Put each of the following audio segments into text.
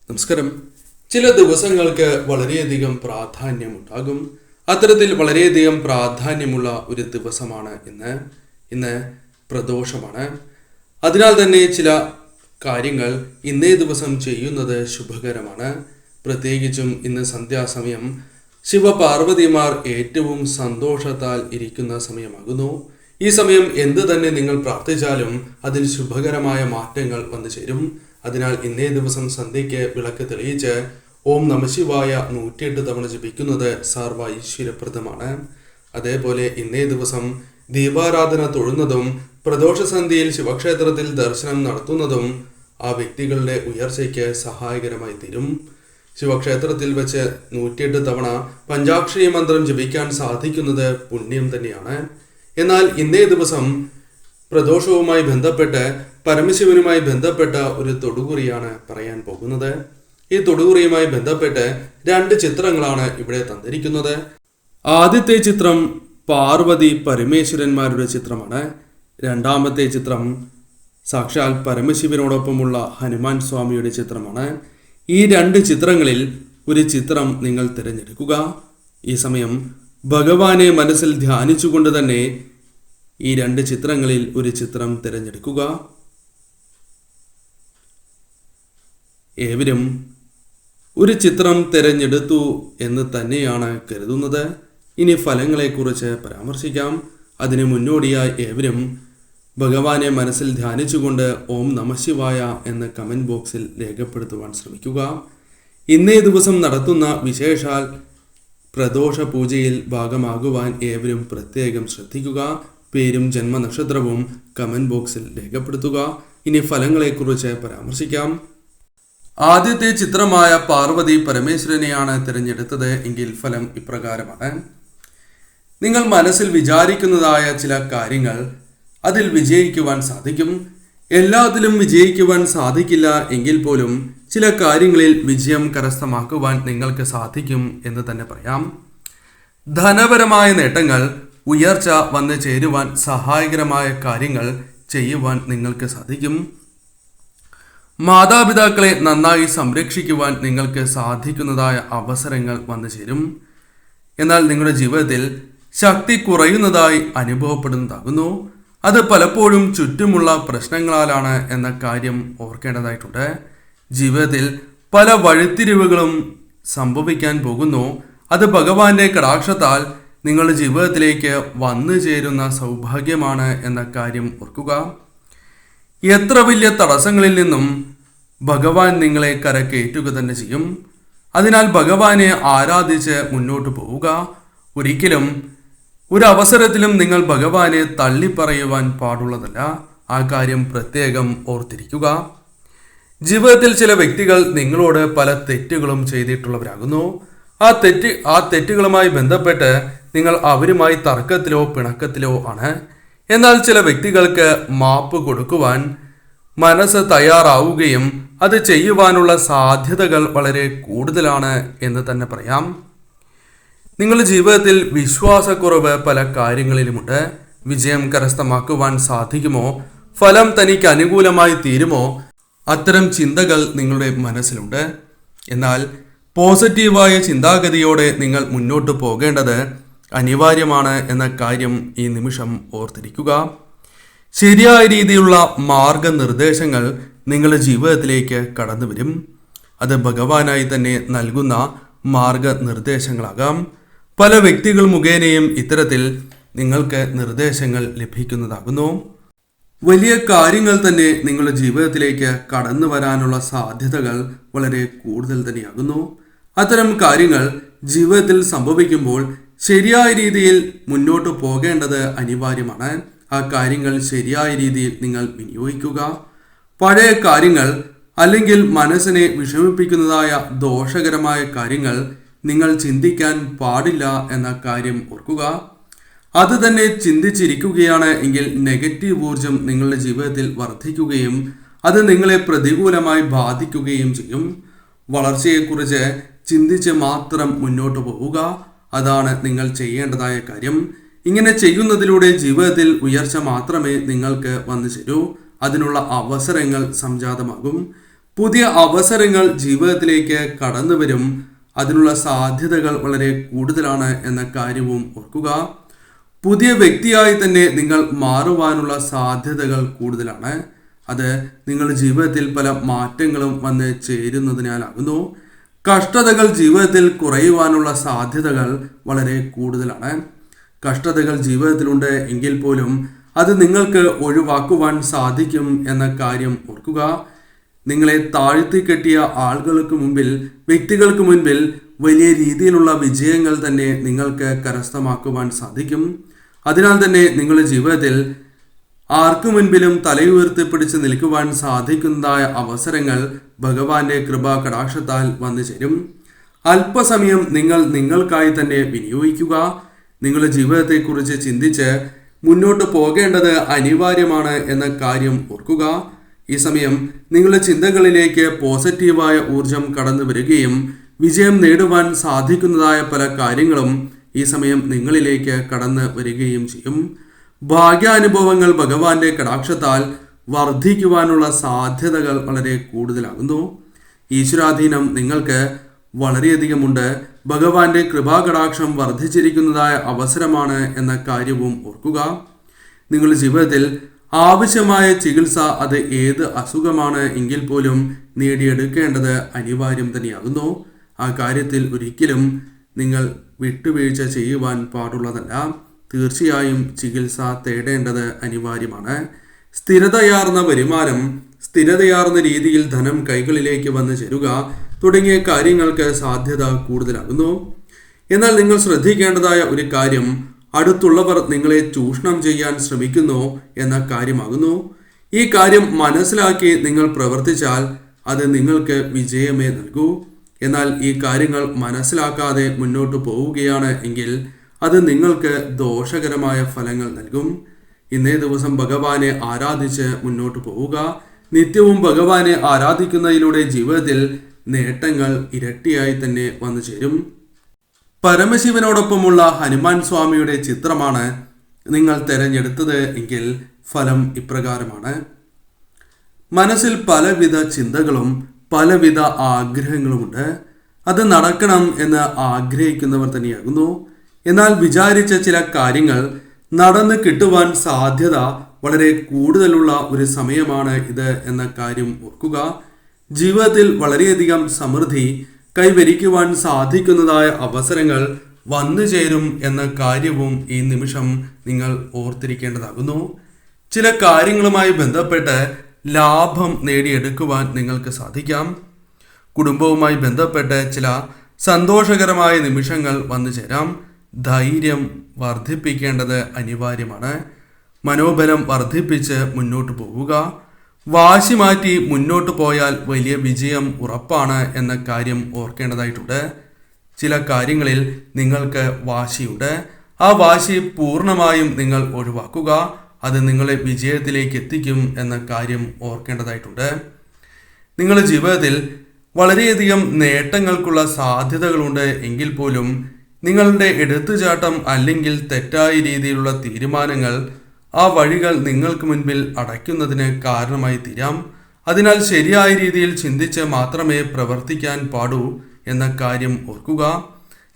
നമസ്കാരം. ചില ദിവസങ്ങൾക്ക് വളരെയധികം പ്രാധാന്യമുണ്ടാകും. അത്തരത്തിൽ വളരെയധികം പ്രാധാന്യമുള്ള ഒരു ദിവസമാണ് ഇന്ന് പ്രദോഷമാണ്. അതിനാൽ തന്നെ ചില കാര്യങ്ങൾ ഇന്നേ ദിവസം ചെയ്യുന്നത് ശുഭകരമാണ്. പ്രത്യേകിച്ചും ഇന്ന് സന്ധ്യാസമയം ശിവപാർവതിമാർ ഏറ്റവും സന്തോഷത്താൽ ഇരിക്കുന്ന സമയമാകുന്നു. ഈ സമയം എന്ത് തന്നെ നിങ്ങൾ പ്രാർത്ഥിച്ചാലും അതിൽ ശുഭകരമായ മാറ്റങ്ങൾ വന്നു ചേരും. അതിനാൽ ഇന്നേ ദിവസം സന്ധ്യയ്ക്ക് വിളക്ക് തെളിയിച്ച് ഓം നമഃശിവായ 108 തവണ ജപിക്കുന്നത് സർവ്വ ഐശ്വര്യപ്രദമാണ്. അതേപോലെ ഇന്നേ ദിവസം ദീപാരാധന തൊഴുന്നതും പ്രദോഷസന്ധ്യയിൽ ശിവക്ഷേത്രത്തിൽ ദർശനം നടത്തുന്നതും ആ വ്യക്തികളുടെ ഉയർച്ചയ്ക്ക് സഹായകരമായി തീരും. ശിവക്ഷേത്രത്തിൽ വെച്ച് 108 തവണ പഞ്ചാക്ഷരി മന്ത്രം ജപിക്കാൻ സാധിക്കുന്നത് പുണ്യം തന്നെയാണ്. എന്നാൽ ഇന്നേ ദിവസം പ്രദോഷവുമായി ബന്ധപ്പെട്ട് പരമശിവനുമായി ബന്ധപ്പെട്ട ഒരു തൊടുകുറിയാണ് പറയാൻ പോകുന്നത്. ഈ തൊടുകുറിയുമായി ബന്ധപ്പെട്ട് 2 ചിത്രങ്ങളാണ് ഇവിടെ തന്നിരിക്കുന്നത്. ആദ്യത്തെ ചിത്രം പാർവതി പരമേശ്വരന്മാരുടെ ചിത്രമാണ്. രണ്ടാമത്തെ ചിത്രം സാക്ഷാൽ പരമശിവനോടൊപ്പമുള്ള ഹനുമാൻ സ്വാമിയുടെ ചിത്രമാണ്. ഈ 2 ചിത്രങ്ങളിൽ ഒരു ചിത്രം നിങ്ങൾ തിരഞ്ഞെടുക്കുക. ഈ സമയം ഭഗവാനെ മനസ്സിൽ ധ്യാനിച്ചുകൊണ്ട് തന്നെ ഈ 2 ചിത്രങ്ങളിൽ ഒരു ചിത്രം തിരഞ്ഞെടുക്കുക. ഏവരും ഒരു ചിത്രം തിരഞ്ഞെടുത്തു എന്ന് തന്നെയാണ് കരുതുന്നത്. ഇനി ഫലങ്ങളെക്കുറിച്ച് പരാമർശിക്കാം. അതിന് മുന്നോടിയായി ഏവരും ഭഗവാനെ മനസ്സിൽ ധ്യാനിച്ചുകൊണ്ട് ഓം നമഃശിവായ എന്ന് കമന്റ് ബോക്സിൽ രേഖപ്പെടുത്തുവാൻ ശ്രമിക്കുക. ഇന്നേ ദിവസം നടത്തുന്ന വിശേഷാൽ പ്രദോഷ പൂജയിൽ ഭാഗമാകുവാൻ ഏവരും പ്രത്യേകം ശ്രദ്ധിക്കുക. പേരും ജന്മനക്ഷത്രവും കമന്റ് ബോക്സിൽ രേഖപ്പെടുത്തുക. ഇനി ഫലങ്ങളെക്കുറിച്ച് പരാമർശിക്കാം. ആദ്യത്തെ ചിത്രമായ പാർവതി പരമേശ്വരനെയാണ് തിരഞ്ഞെടുത്തത് എങ്കിൽ ഫലം ഇപ്രകാരമാണ്. നിങ്ങൾ മനസ്സിൽ വിചാരിക്കുന്നതായ ചില കാര്യങ്ങൾ അതിൽ വിജയിക്കുവാൻ സാധിക്കും. എല്ലാത്തിലും വിജയിക്കുവാൻ സാധിക്കില്ല എങ്കിൽ പോലും ചില കാര്യങ്ങളിൽ വിജയം കരസ്ഥമാക്കുവാൻ നിങ്ങൾക്ക് സാധിക്കും എന്ന് തന്നെ പറയാം. ധനപരമായ നേട്ടങ്ങൾ, ഉയർച്ച വന്നു ചേരുവാൻ സഹായകരമായ കാര്യങ്ങൾ ചെയ്യുവാൻ നിങ്ങൾക്ക് സാധിക്കും. മാതാപിതാക്കളെ നന്നായി സംരക്ഷിക്കുവാൻ നിങ്ങൾക്ക് സാധിക്കുന്നതായ അവസരങ്ങൾ വന്നു ചേരും. എന്നാൽ നിങ്ങളുടെ ജീവിതത്തിൽ ശക്തി കുറയുന്നതായി അനുഭവപ്പെടുന്നതാകുന്നു. അത് പലപ്പോഴും ചുറ്റുമുള്ള പ്രശ്നങ്ങളാലാണ് എന്ന കാര്യം ഓർക്കേണ്ടതായിട്ടുണ്ട്. ജീവിതത്തിൽ പല വഴിത്തിരിവുകളും സംഭവിക്കാൻ പോകുന്നു. അത് ഭഗവാന്റെ കടാക്ഷത്താൽ നിങ്ങളുടെ ജീവിതത്തിലേക്ക് വന്നു ചേരുന്ന സൗഭാഗ്യമാണ് എന്ന കാര്യം ഓർക്കുക. എത്ര വലിയ തടസ്സങ്ങളിൽ നിന്നും ഭഗവാൻ നിങ്ങളെ കരകയറ്റുക തന്നെ ചെയ്യും. അതിനാൽ ഭഗവാനെ ആരാധിച്ച് മുന്നോട്ട് പോവുക. ഒരിക്കലും ഒരു അവസരത്തിലും നിങ്ങൾ ഭഗവാനെ തള്ളിപ്പറയുവാൻ പാടുള്ളതല്ല. ആ കാര്യം പ്രത്യേകം ഓർത്തിരിക്കുക. ജീവിതത്തിൽ ചില വ്യക്തികൾ നിങ്ങളോട് പല തെറ്റുകളും ചെയ്തിട്ടുള്ളവരാകുന്നു. ആ തെറ്റുകളുമായി ബന്ധപ്പെട്ട് നിങ്ങൾ അവരുമായി തർക്കത്തിലോ പിണക്കത്തിലോ ആണ്. എന്നാൽ ചില വ്യക്തികൾക്ക് മാപ്പ് കൊടുക്കുവാൻ മനസ്സ് തയ്യാറാവുകയും അത് ചെയ്യുവാനുള്ള സാധ്യതകൾ വളരെ കൂടുതലാണ് എന്ന് തന്നെ പറയാം. നിങ്ങളുടെ ജീവിതത്തിൽ വിശ്വാസക്കുറവ് പല കാര്യങ്ങളിലുമുണ്ട്. വിജയം കരസ്ഥമാക്കുവാൻ സാധിക്കുമോ, ഫലം തനിക്ക് അനുകൂലമായി തീരുമോ, അത്തരം ചിന്തകൾ നിങ്ങളുടെ മനസ്സിലുണ്ട്. എന്നാൽ പോസിറ്റീവായ ചിന്താഗതിയോടെ നിങ്ങൾ മുന്നോട്ട് പോകേണ്ടത് അനിവാര്യമാണ് എന്ന കാര്യം ഈ നിമിഷം ഓർത്തിരിക്കുക. ശരിയായ രീതിയിലുള്ള മാർഗനിർദ്ദേശങ്ങൾ നിങ്ങളുടെ ജീവിതത്തിലേക്ക് കടന്നു വരും. അത് ഭഗവാനായി തന്നെ നൽകുന്ന മാർഗനിർദ്ദേശങ്ങളാകാം. പല വ്യക്തികൾ മുഖേനയും ഇത്തരത്തിൽ നിങ്ങൾക്ക് നിർദ്ദേശങ്ങൾ ലഭിക്കുന്നതാകുന്നു. വലിയ കാര്യങ്ങൾ തന്നെ നിങ്ങളുടെ ജീവിതത്തിലേക്ക് കടന്നു വരാനുള്ള സാധ്യതകൾ വളരെ കൂടുതൽ തന്നെയാകുന്നു. അത്തരം കാര്യങ്ങൾ ജീവിതത്തിൽ സംഭവിക്കുമ്പോൾ ശരിയായ രീതിയിൽ മുന്നോട്ട് പോകേണ്ടത് അനിവാര്യമാണ്. ആ കാര്യങ്ങൾ ശരിയായ രീതിയിൽ നിങ്ങൾ വിനിയോഗിക്കുക. പഴയ കാര്യങ്ങൾ അല്ലെങ്കിൽ മനസ്സിനെ വിഷമിപ്പിക്കുന്നതായ ദോഷകരമായ കാര്യങ്ങൾ നിങ്ങൾ ചിന്തിക്കാൻ പാടില്ല എന്ന കാര്യം ഓർക്കുക. അത് തന്നെ ചിന്തിച്ചിരിക്കുകയാണ് എങ്കിൽ നെഗറ്റീവ് ഊർജം നിങ്ങളുടെ ജീവിതത്തിൽ വർദ്ധിക്കുകയും അത് നിങ്ങളെ പ്രതികൂലമായി ബാധിക്കുകയും ചെയ്യും. വളർച്ചയെക്കുറിച്ച് ചിന്തിച്ച് മാത്രം മുന്നോട്ട് പോവുക. അതാണ് നിങ്ങൾ ചെയ്യേണ്ടതായ കാര്യം. ഇങ്ങനെ ചെയ്യുന്നതിലൂടെ ജീവിതത്തിൽ ഉയർച്ച മാത്രമേ നിങ്ങൾക്ക് വന്നു ചേരൂ. അതിനുള്ള അവസരങ്ങൾ സംജാതമാകും. പുതിയ അവസരങ്ങൾ ജീവിതത്തിലേക്ക് കടന്നു വരും. അതിനുള്ള സാധ്യതകൾ വളരെ കൂടുതലാണ് എന്ന കാര്യവും ഓർക്കുക. പുതിയ വ്യക്തിയായി തന്നെ നിങ്ങൾ മാറുവാനുള്ള സാധ്യതകൾ കൂടുതലാണ്. അത് നിങ്ങളുടെ ജീവിതത്തിൽ പല മാറ്റങ്ങളും വന്ന് ചേരുന്നതിനാലാകുന്നു. കഷ്ടതകൾ ജീവിതത്തിൽ കുറയുവാനുള്ള സാധ്യതകൾ വളരെ കൂടുതലാണ്. കഷ്ടതകൾ ജീവിതത്തിലുണ്ട് എങ്കിൽ പോലും അത് നിങ്ങൾക്ക് ഒഴിവാക്കുവാൻ സാധിക്കും എന്ന കാര്യം ഓർക്കുക. നിങ്ങളെ താഴ്ത്തിക്കെട്ടിയ ആളുകൾക്ക് മുമ്പിൽ, വ്യക്തികൾക്ക് മുൻപിൽ വലിയ രീതിയിലുള്ള വിജയങ്ങൾ തന്നെ നിങ്ങൾക്ക് കരസ്ഥമാക്കുവാൻ സാധിക്കും. അതിനാൽ തന്നെ നിങ്ങളുടെ ജീവിതത്തിൽ ആർക്കു മുൻപിലും തലയുയർത്തിപ്പിടിച്ച് നിൽക്കുവാൻ സാധിക്കുന്നതായ അവസരങ്ങൾ ഭഗവാന്റെ കൃപാ കടാക്ഷത്താൽ വന്നു ചേരും. അല്പസമയം നിങ്ങൾ നിങ്ങൾക്കായി തന്നെ വിനിയോഗിക്കുക. നിങ്ങളുടെ ജീവിതത്തെക്കുറിച്ച് ചിന്തിച്ച് മുന്നോട്ട് പോകേണ്ടത് അനിവാര്യമാണ് എന്ന കാര്യം ഓർക്കുക. ഈ സമയം നിങ്ങളുടെ ചിന്തകളിലേക്ക് പോസിറ്റീവായ ഊർജം കടന്നു വരികയും വിജയം നേടുവാൻ സാധിക്കുന്നതായ പല കാര്യങ്ങളും ഈ സമയം നിങ്ങളിലേക്ക് കടന്നു വരികയും ചെയ്യും. ഭാഗ്യാനുഭവങ്ങൾ ഭഗവാന്റെ കടാക്ഷത്താൽ വർദ്ധിക്കുവാനുള്ള സാധ്യതകൾ വളരെ കൂടുതലാകുന്നു. ഈശ്വരാധീനം നിങ്ങൾക്ക് വളരെയധികമുണ്ട്. ഭഗവാന്റെ കൃപാകടാക്ഷം വർദ്ധിച്ചിരിക്കുന്നതായ അവസരമാണ് എന്ന കാര്യവും ഓർക്കുക. നിങ്ങളുടെ ജീവിതത്തിൽ ആവശ്യമായ ചികിത്സ, അത് ഏത് അസുഖമാണ് എങ്കിൽ പോലും നേടിയെടുക്കേണ്ടത് അനിവാര്യം തന്നെയാകുന്നു. ആ കാര്യത്തിൽ ഒരിക്കലും നിങ്ങൾ വിട്ടുവീഴ്ച ചെയ്യുവാൻ പാടുള്ളതല്ല. തീർച്ചയായും ചികിത്സ തേടേണ്ടത് അനിവാര്യമാണ്. സ്ഥിരതയാർന്ന വരുമാനം, സ്ഥിരതയാർന്ന രീതിയിൽ ധനം കൈകളിലേക്ക് വന്നു ചേരുക തുടങ്ങിയ കാര്യങ്ങൾക്ക് സാധ്യത കൂടുതലാകുന്നു. എന്നാൽ നിങ്ങൾ ശ്രദ്ധിക്കേണ്ടതായ ഒരു കാര്യം, അടുത്തുള്ളവർ നിങ്ങളെ ചൂഷണം ചെയ്യാൻ ശ്രമിക്കുന്നു എന്ന കാര്യമാകുന്നു. ഈ കാര്യം മനസ്സിലാക്കി നിങ്ങൾ പ്രവർത്തിച്ചാൽ അത് നിങ്ങൾക്ക് വിജയമേ നൽകൂ. എന്നാൽ ഈ കാര്യങ്ങൾ മനസ്സിലാക്കാതെ മുന്നോട്ട് പോവുകയാണ് എങ്കിൽ അത് നിങ്ങൾക്ക് ദോഷകരമായ ഫലങ്ങൾ നൽകും. ഇന്നേ ദിവസം ഭഗവാനെ ആരാധിച്ച് മുന്നോട്ട് പോവുക. നിത്യവും ഭഗവാനെ ആരാധിക്കുന്നതിലൂടെ ജീവിതത്തിൽ നേട്ടങ്ങൾ ഇരട്ടിയായി തന്നെ വന്നു ചേരും. പരമശിവനോടൊപ്പമുള്ള ഹനുമാൻ സ്വാമിയുടെ ചിത്രമാണ് നിങ്ങൾ തിരഞ്ഞെടുത്തത് എങ്കിൽ ഫലം ഇപ്രകാരമാണ്. മനസ്സിൽ പലവിധ ചിന്തകളും പലവിധ ആഗ്രഹങ്ങളുമുണ്ട്. അത് നടക്കണം എന്ന് ആഗ്രഹിക്കുന്നവർ തന്നെയാകുന്നു. എന്നാൽ വിചാരിച്ച ചില കാര്യങ്ങൾ നടന്ന് കിട്ടുവാൻ സാധ്യത വളരെ കൂടുതലുള്ള ഒരു സമയമാണ് ഇത് എന്ന കാര്യം ഓർക്കുക. ജീവിതത്തിൽ വളരെയധികം സമൃദ്ധി കൈവരിക്കുവാൻ സാധിക്കുന്നതായ അവസരങ്ങൾ വന്നു ചേരും എന്ന കാര്യവും ഈ നിമിഷം നിങ്ങൾ ഓർത്തിരിക്കേണ്ടതാകുന്നു. ചില കാര്യങ്ങളുമായി ബന്ധപ്പെട്ട് ലാഭം നേടിയെടുക്കുവാൻ നിങ്ങൾക്ക് സാധിക്കാം. കുടുംബവുമായി ബന്ധപ്പെട്ട് ചില സന്തോഷകരമായ നിമിഷങ്ങൾ വന്നു ചേരാം. ധൈര്യം വർദ്ധിപ്പിക്കേണ്ടത് അനിവാര്യമാണ്. മനോബലം വർദ്ധിപ്പിച്ച് മുന്നോട്ട് പോവുക. വാശി മാറ്റി മുന്നോട്ട് പോയാൽ വലിയ വിജയം ഉറപ്പാണ് എന്ന കാര്യം ഓർക്കേണ്ടതായിട്ടുണ്ട്. ചില കാര്യങ്ങളിൽ നിങ്ങൾക്ക് വാശിയുണ്ട്. ആ വാശി പൂർണ്ണമായും നിങ്ങൾ ഒഴിവാക്കുക. അത് നിങ്ങളെ വിജയത്തിലേക്ക് എത്തിക്കും എന്ന കാര്യം ഓർക്കേണ്ടതായിട്ടുണ്ട്. നിങ്ങളുടെ ജീവിതത്തിൽ വളരെയധികം നേട്ടങ്ങൾക്കുള്ള സാധ്യതകളുണ്ട് എങ്കിൽ പോലും നിങ്ങളുടെ എടുത്തുചാട്ടം അല്ലെങ്കിൽ തെറ്റായ രീതിയിലുള്ള തീരുമാനങ്ങൾ ആ വഴികൾ നിങ്ങൾക്ക് മുൻപിൽ അടയ്ക്കുന്നതിന് കാരണമായി തീരാം. അതിനാൽ ശരിയായ രീതിയിൽ ചിന്തിച്ച് മാത്രമേ പ്രവർത്തിക്കാൻ പാടൂ എന്ന കാര്യം ഓർക്കുക.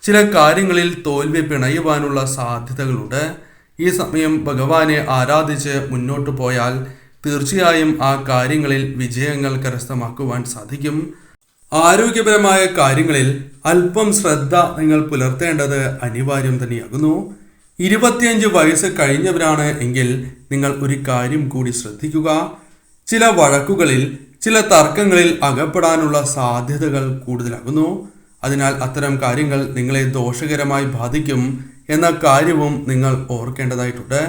ചില കാര്യങ്ങളിൽ തോൽവി പിണയുവാനുള്ള സാധ്യതകളുണ്ട്. ഈ സമയം ഭഗവാനെ ആരാധിച്ച് മുന്നോട്ട് പോയാൽ തീർച്ചയായും ആ കാര്യങ്ങളിൽ വിജയങ്ങൾ കരസ്ഥമാക്കുവാൻ സാധിക്കും. ആരോഗ്യപരമായ കാര്യങ്ങളിൽ അല്പം ശ്രദ്ധ നിങ്ങൾ പുലർത്തേണ്ടത് അനിവാര്യം തന്നെയാകുന്നു. 25 വയസ്സ് കഴിഞ്ഞവരാണ് എങ്കിൽ നിങ്ങൾ ഒരു കാര്യം കൂടി ശ്രദ്ധിക്കുക. ചില വഴക്കുകളിൽ, ചില തർക്കങ്ങളിൽ അകപ്പെടാനുള്ള സാധ്യതകൾ കൂടുതലാകുന്നു. അതിനാൽ അത്തരം കാര്യങ്ങൾ നിങ്ങളെ ദോഷകരമായി ബാധിക്കും എന്ന കാര്യവും നിങ്ങൾ ഓർക്കേണ്ടതായിട്ടുണ്ട്.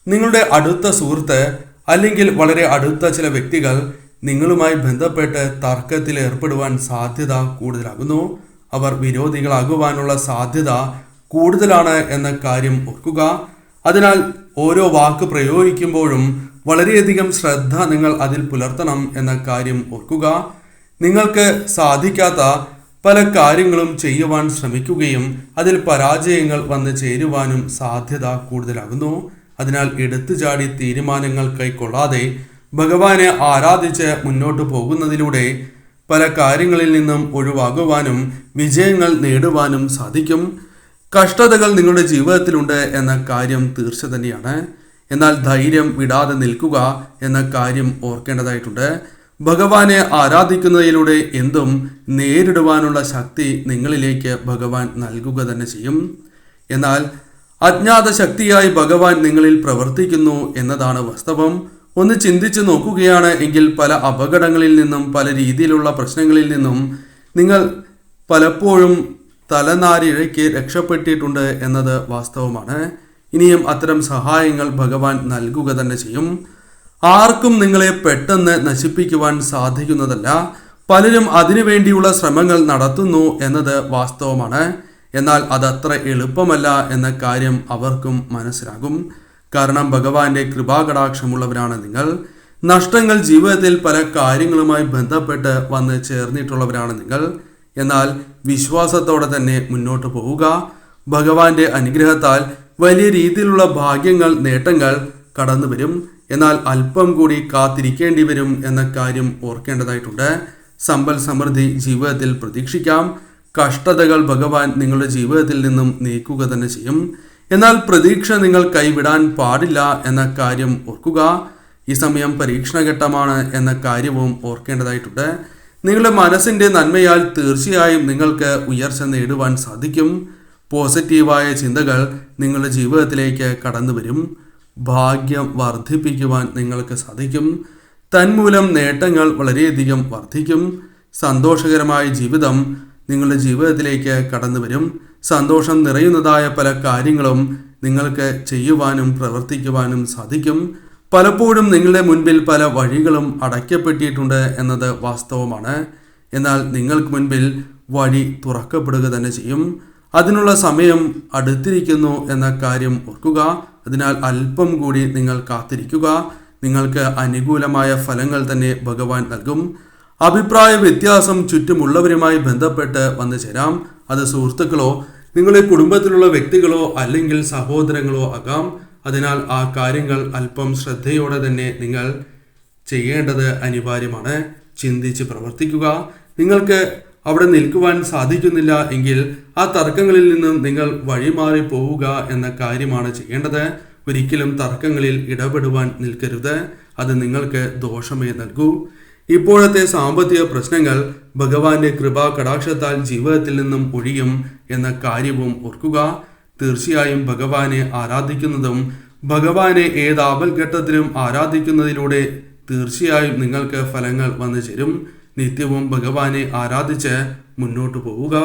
നിങ്ങളുടെ അടുത്ത സുഹൃത്ത് അല്ലെങ്കിൽ വളരെ അടുത്ത ചില വ്യക്തികൾ നിങ്ങളുമായി ബന്ധപ്പെട്ട് തർക്കത്തിൽ ഏർപ്പെടുവാൻ സാധ്യത കൂടുതലാകുന്നു. അവർ വിരോധികളാകുവാനുള്ള സാധ്യത കൂടുതലാണ് എന്ന കാര്യം ഓർക്കുക. അതിനാൽ ഓരോ വാക്ക് പ്രയോഗിക്കുമ്പോഴും വളരെയധികം ശ്രദ്ധ നിങ്ങൾ അതിൽ പുലർത്തണം എന്ന കാര്യം ഓർക്കുക. നിങ്ങൾക്ക് സാധിക്കാത്ത പല കാര്യങ്ങളും ചെയ്യുവാൻ ശ്രമിക്കുകയും അതിൽ പരാജയങ്ങൾ വന്ന് ചേരുവാനും സാധ്യത കൂടുതലാകുന്നു. അതിനാൽ എടുത്തുചാടി തീരുമാനങ്ങൾ കൈക്കൊള്ളാതെ ഭഗവാനെ ആരാധിച്ച് മുന്നോട്ട് പോകുന്നതിലൂടെ പല കാര്യങ്ങളിൽ നിന്നും ഒഴിവാകുവാനും വിജയങ്ങൾ നേടുവാനും സാധിക്കും. കഷ്ടതകൾ നിങ്ങളുടെ ജീവിതത്തിലുണ്ട് എന്ന കാര്യം തീർച്ച തന്നെയാണ്. എന്നാൽ ധൈര്യം വിടാതെ നിൽക്കുക എന്ന കാര്യം ഓർക്കേണ്ടതായിട്ടുണ്ട്. ഭഗവാനെ ആരാധിക്കുന്നതിലൂടെ എന്തും നേരിടുവാനുള്ള ശക്തി നിങ്ങളിലേക്ക് ഭഗവാൻ നൽകുക തന്നെ ചെയ്യും. എന്നാൽ അജ്ഞാത ശക്തിയായി ഭഗവാൻ നിങ്ങളിൽ പ്രവർത്തിക്കുന്നു എന്നതാണ് വാസ്തവം. ഒന്ന് ചിന്തിച്ചു നോക്കുകയാണ് എങ്കിൽ പല അപകടങ്ങളിൽ നിന്നും പല രീതിയിലുള്ള പ്രശ്നങ്ങളിൽ നിന്നും നിങ്ങൾ പലപ്പോഴും തലനാരിഴയ്ക്ക് രക്ഷപ്പെട്ടിട്ടുണ്ട് എന്നത് വാസ്തവമാണ്. ഇനിയും അത്തരം സഹായങ്ങൾ ഭഗവാൻ നൽകുക തന്നെ ചെയ്യും. ആർക്കും നിങ്ങളെ പെട്ടെന്ന് നശിപ്പിക്കുവാൻ സാധിക്കുന്നതല്ല. പലരും അതിനുവേണ്ടിയുള്ള ശ്രമങ്ങൾ നടത്തുന്നു എന്നത് വാസ്തവമാണ്. എന്നാൽ അതത്ര എളുപ്പമല്ല എന്ന കാര്യം അവർക്കും മനസ്സിലാകും. കാരണം ഭഗവാന്റെ കൃപാകടാക്ഷമുള്ളവരാണ് നിങ്ങൾ. നഷ്ടങ്ങൾ ജീവിതത്തിൽ പല കാര്യങ്ങളുമായി ബന്ധപ്പെട്ട് വന്ന് ചേർന്നിട്ടുള്ളവരാണ് നിങ്ങൾ. എന്നാൽ വിശ്വാസത്തോടെ തന്നെ മുന്നോട്ട് പോവുക. ഭഗവാന്റെ അനുഗ്രഹത്താൽ വലിയ രീതിയിലുള്ള ഭാഗ്യങ്ങൾ, നേട്ടങ്ങൾ കടന്നു വരും. എന്നാൽ അല്പം കൂടി കാത്തിരിക്കേണ്ടി വരും എന്ന കാര്യം ഓർക്കേണ്ടതായിട്ടുണ്ട്. സമ്പൽ സമൃദ്ധി ജീവിതത്തിൽ പ്രതീക്ഷിക്കാം. കഷ്ടതകൾ ഭഗവാൻ നിങ്ങളുടെ ജീവിതത്തിൽ നിന്നും നീക്കുക തന്നെ ചെയ്യും. എന്നാൽ പ്രതീക്ഷ നിങ്ങൾ കൈവിടാൻ പാടില്ല എന്ന കാര്യം ഓർക്കുക. ഈ സമയം പരീക്ഷണഘട്ടമാണ് എന്ന കാര്യവും ഓർക്കേണ്ടതായിട്ടുണ്ട്. നിങ്ങളുടെ മനസ്സിൻ്റെ നന്മയാൽ തീർച്ചയായും നിങ്ങൾക്ക് ഉയർച്ച നേടുവാൻ സാധിക്കും. പോസിറ്റീവായ ചിന്തകൾ നിങ്ങളുടെ ജീവിതത്തിലേക്ക് കടന്നു വരും. ഭാഗ്യം വർദ്ധിപ്പിക്കുവാൻ നിങ്ങൾക്ക് സാധിക്കും. തന്മൂലം നേട്ടങ്ങൾ വളരെയധികം വർദ്ധിക്കും. സന്തോഷകരമായ ജീവിതം നിങ്ങളുടെ ജീവിതത്തിലേക്ക് കടന്നു വരും. സന്തോഷം നിറയുന്നതായ പല കാര്യങ്ങളും നിങ്ങൾക്ക് ചെയ്യുവാനും പ്രവർത്തിക്കുവാനും സാധിക്കും. പലപ്പോഴും നിങ്ങളുടെ മുൻപിൽ പല വഴികളും അടയ്ക്കപ്പെട്ടിട്ടുണ്ട് എന്നത് വാസ്തവമാണ്. എന്നാൽ നിങ്ങൾക്ക് മുൻപിൽ വഴി തുറക്കപ്പെടുക തന്നെ ചെയ്യും. അതിനുള്ള സമയം അടുത്തിരിക്കുന്നു എന്ന കാര്യം ഓർക്കുക. അതിനാൽ അല്പം കൂടി നിങ്ങൾ കാത്തിരിക്കുക. നിങ്ങൾക്ക് അനുകൂലമായ ഫലങ്ങൾ തന്നെ ഭഗവാൻ നൽകും. അഭിപ്രായ വ്യത്യാസം ചുറ്റുമുള്ളവരുമായി ബന്ധപ്പെട്ട് വന്നു ചേരാം. അത് സുഹൃത്തുക്കളോ നിങ്ങളുടെ കുടുംബത്തിലുള്ള വ്യക്തികളോ അല്ലെങ്കിൽ സഹോദരങ്ങളോ ആകാം. അതിനാൽ ആ കാര്യങ്ങൾ അല്പം ശ്രദ്ധയോടെ തന്നെ നിങ്ങൾ ചെയ്യേണ്ടത് അനിവാര്യമാണ്. ചിന്തിച്ച് പ്രവർത്തിക്കുക. നിങ്ങൾക്ക് അവിടെ നിൽക്കുവാൻ സാധിക്കുന്നില്ല എങ്കിൽ ആ തർക്കങ്ങളിൽ നിന്നും നിങ്ങൾ വഴിമാറി പോവുക എന്ന കാര്യമാണ് ചെയ്യേണ്ടത്. ഒരിക്കലും തർക്കങ്ങളിൽ ഇടപെടുവാൻ നിൽക്കരുത്. അത് നിങ്ങൾക്ക് ദോഷമേ നൽകൂ. ഇപ്പോഴത്തെ സാമ്പത്തിക പ്രശ്നങ്ങൾ ഭഗവാന്റെ കൃപാ കടാക്ഷത്താൽ ജീവിതത്തിൽ നിന്നും ഒഴിയും എന്ന കാര്യവും ഓർക്കുക. തീർച്ചയായും ഭഗവാനെ ആരാധിക്കുന്നതും ഭഗവാനെ ഏത് ആപൽഘട്ടത്തിലും ആരാധിക്കുന്നതിലൂടെ തീർച്ചയായും നിങ്ങൾക്ക് ഫലങ്ങൾ വന്നു ചേരും. നിത്യവും ഭഗവാനെ ആരാധിച്ച് മുന്നോട്ട് പോവുക.